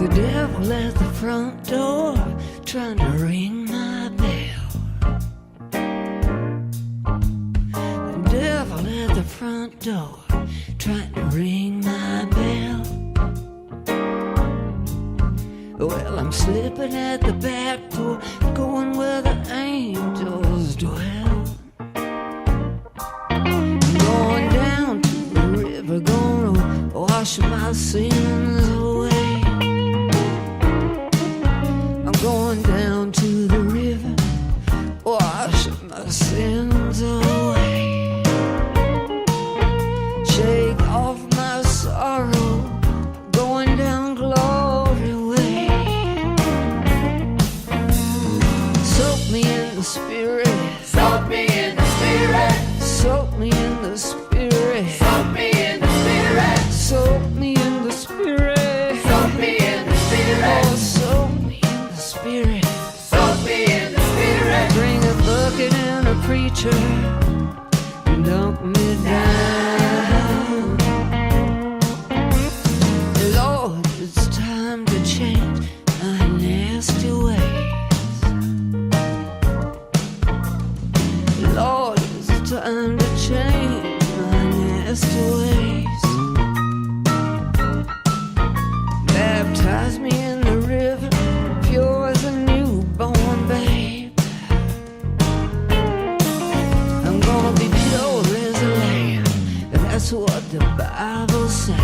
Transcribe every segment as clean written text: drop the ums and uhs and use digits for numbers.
The devil at the front door, trying to ring my bell. The devil at the front door, trying to ring my bell. Well, I'm slipping at the back door, going where the angels dwell. Going down to the river, gonna wash my sins away. I'm going down to the river, wash my sins away. Shake off my sorrow, going down glory way. Soak me in the spirit, Soak me in the spirit, soak me in the spirit, soak me in the spirit, soak me in the spirit, soak me in the spirit, oh, soak me in the spirit. soak me in the spirit. Bring a bucket and a preacher and dump me down. Lord, it's time to change my nasty ways. Lord, it's time to change my nasty ways. Baptize me in the river, pure as a newborn babe. I'm gonna be pure as a lamb, that's what the Bible says.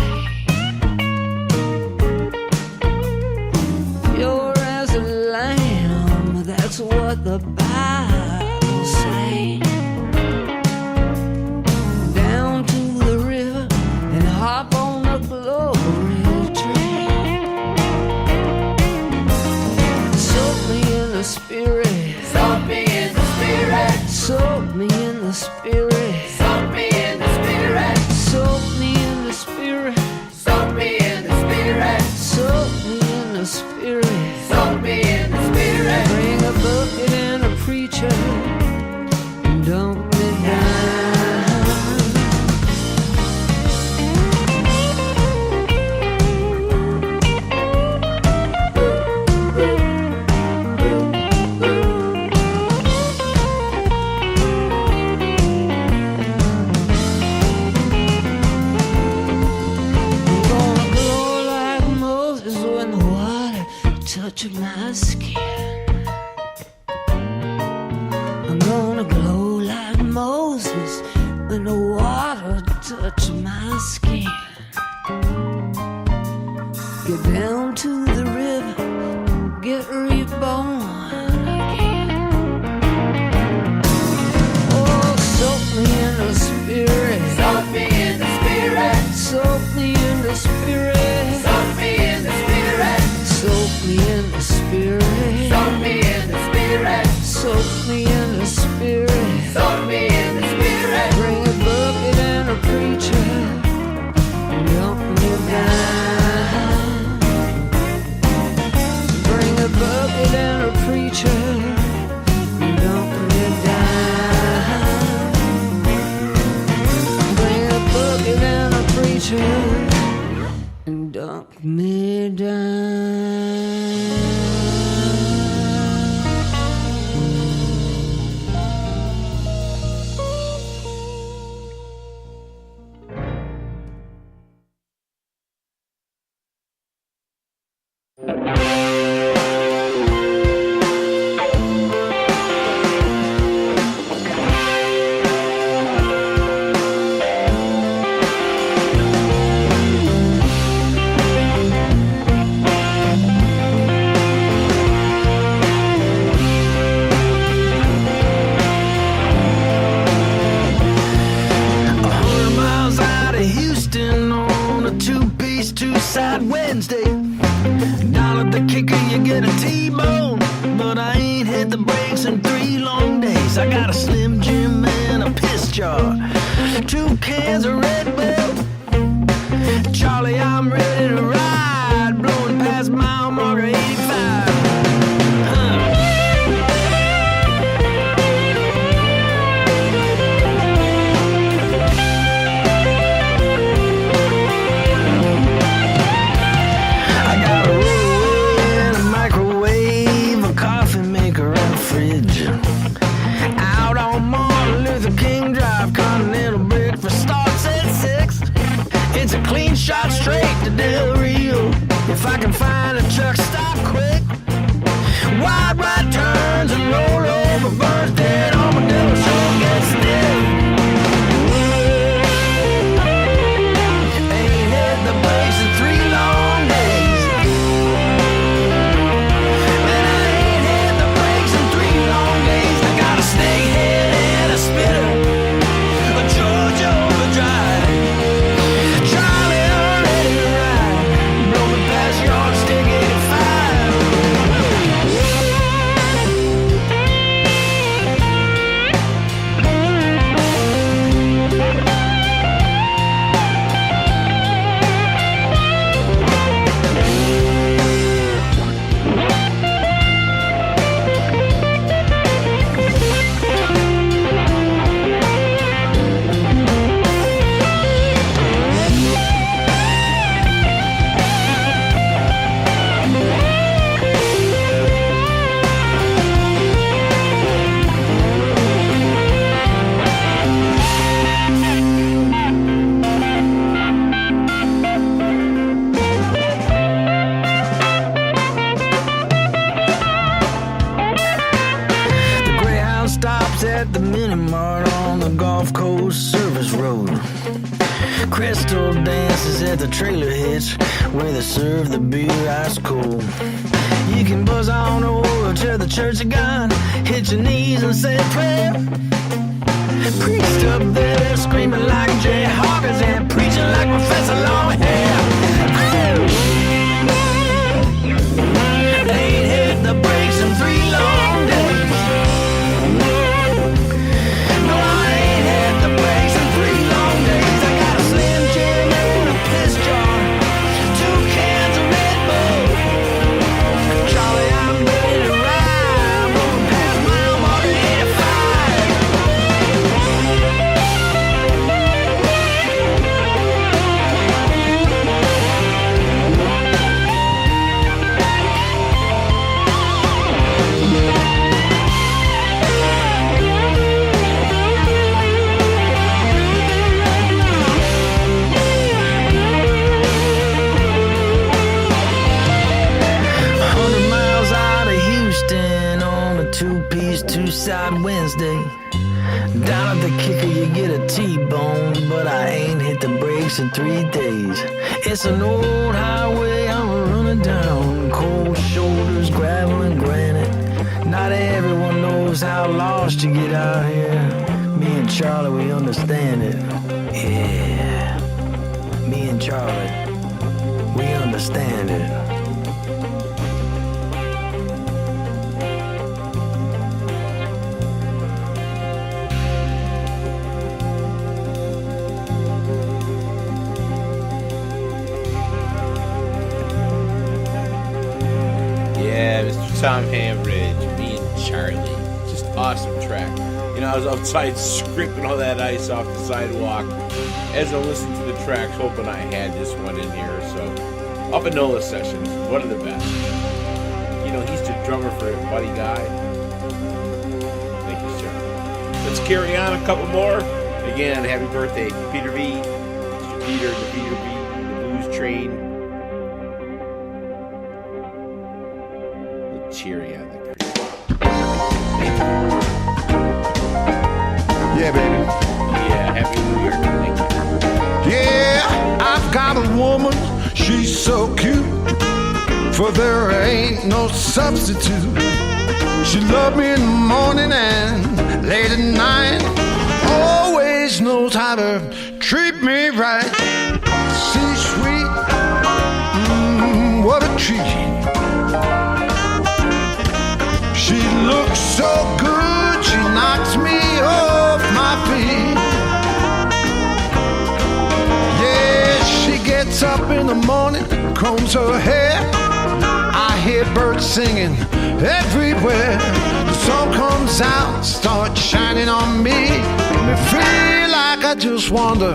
Pure as a lamb, that's what the Bible says. Down to the river and hop on the glory train. Soak me in the spirit, Soak me in the spirit, soak me in the spirit, soak me in the spirit, soak me in the spirit, soak me in the spirit, soak me in the spirit. soak me in the spirit. Bring a bucket and a preacher and dump me down. I'm gonna glow like Moses when the water touches my skin. I'm gonna glow like Moses when the water touches my skin. Get down to the river, get reborn again. Oh, soak me in the spirit, Soak me in the spirit, soak me in the spirit, soak me in the spirit, soak me in the spirit, soak me in the spirit, soak me in the spirit. soak me in the spirit. Bring a bucket and a preacher and dump me down. Bring a bucket and a preacher and dump me down. Bring a bucket and a preacher and dump me down. Wednesday. Dollar the kicker, you get a T-bone. But I ain't hit the brakes in 3 long days. I got a Slim Jim and a piss jar, 2 cans of Red Bull. Charlie, I'm ready to ride, blowing past mile marker 85. I got a roll clean shot straight to Del Rio. If I can find a truck stop quick, wide right turns and roll over birds, dead armadillo sure gets stiff. Ain't hit the brakes in 3 long days. Man, I ain't hit the brakes in 3 long days. I got a snakehead and a spitter, a Georgia overdrive. Charlie already ride, blow me past yardstick 85. The Greyhound stops at the mini-mart on the Gulf Coast Service Road. Crystal dances at the trailer hitch where they serve the beer ice cold. You can buzz on over to the Church of God, hit your knees and say a prayer. Priest up there screaming like Jay Hawkins and preaching like Professor Longhair. Ain't hit the brakes in 3 long days. No, I ain't hit the brakes in 3 long days. I got a Slim Jim and a piss jar, 2 cans of Red Bull. Charlie, I'm ready to ride. I'm going past mile mark at 85. Two-side Wednesday. Down at the Kicker you get a T-bone, but I ain't hit the brakes in 3 days. It's an old highway I'm running down, cold shoulders, gravel and granite. Not everyone knows how lost you get out here. Me and Charlie, we understand it. Yeah, me and Charlie, we understand it. Tom Hambridge, me and Charlie. Just awesome track. You know, I was outside scraping all that ice off the sidewalk as I listened to the tracks, hoping I had this one in here. So, up in Nola Sessions, one of the best. You know, he's the drummer for Buddy Guy. Thank you, sir. Let's carry on a couple more. Again, happy birthday, Peter V. Mr. Peter, the Peter V, the Blues Train. Cheery on the creek. Yeah, baby. Yeah, happy New Year. Thank you. Yeah, I've got a woman, she's so cute, for there ain't no substitute. She loved me in the morning and late at night, always knows how to treat me right. She's sweet, what a treat. She looks so good, she knocks me off my feet. Yeah, she gets up in the morning, combs her hair. I hear birds singing everywhere. The sun comes out, starts shining on me. Me feel like I just won the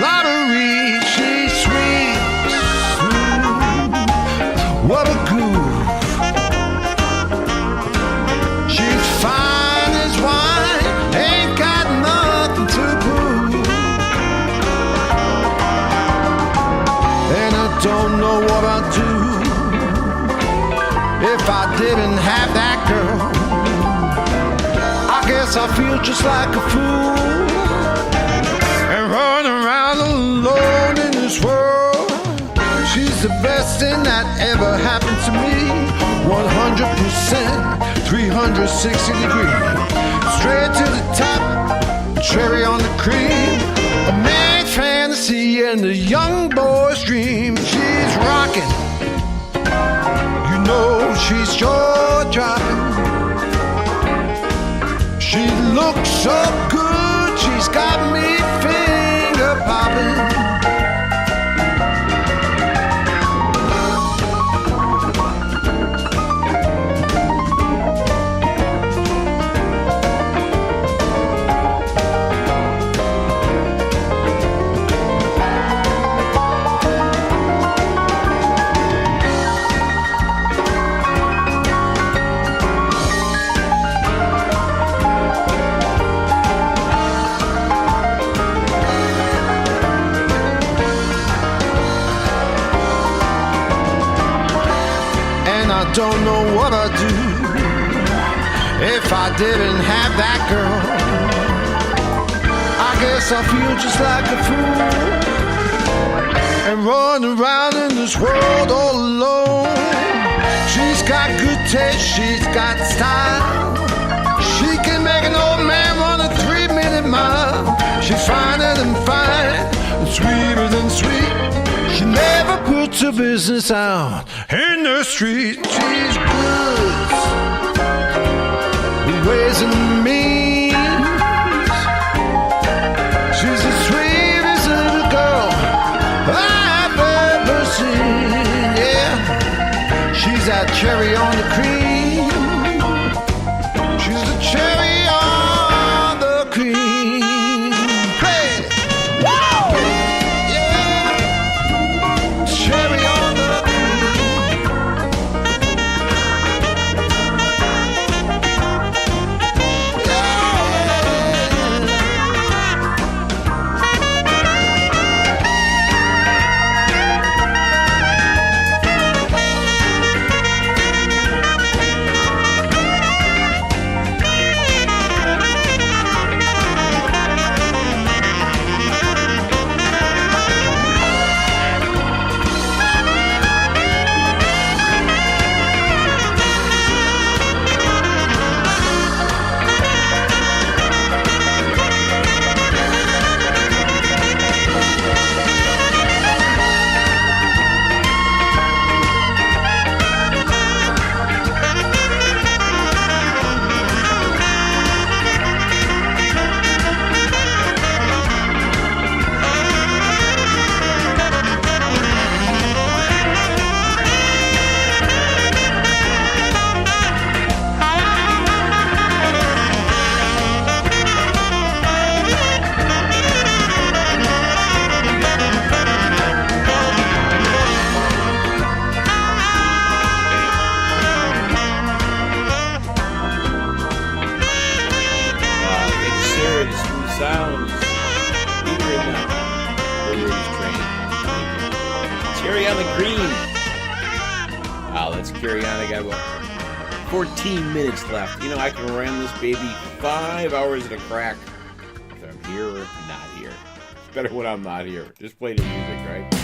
lottery. She's sweet, what a groove. She's fine as wine, ain't got nothing to prove. don't know what I'd do if I didn't have that girl. I guess I feel just like a fool and run around alone in this world. She's the best thing that ever happened to me. 100%, 360 degrees, straight to the top, cherry on the cream. A man's fantasy and a young boy's dream. She's rocking, you know she's jaw-dropping. She looks so good, she's got me finger-popping. Don't know what I'd do if I didn't have that girl. I guess I feel just like a fool and run around in this world all alone. She's got good taste, she's got style. She can make an old man run a 3-minute mile. She's finer than fine, and sweeter than sweet. She never puts her business out in the street. She's good with ways and means. She's the sweetest little girl I've ever seen. Yeah, she's that cherry on the cream. She's the cherry on the cream. Play it. Whoa! Cherry on the sounds either in the Williams train. Cherry on the green. Wow, let's carry on. I got about 14 minutes left. You know, I can run this baby 5 hours at a crack if I'm here or not here. It's better when I'm not here. Just play the music, right?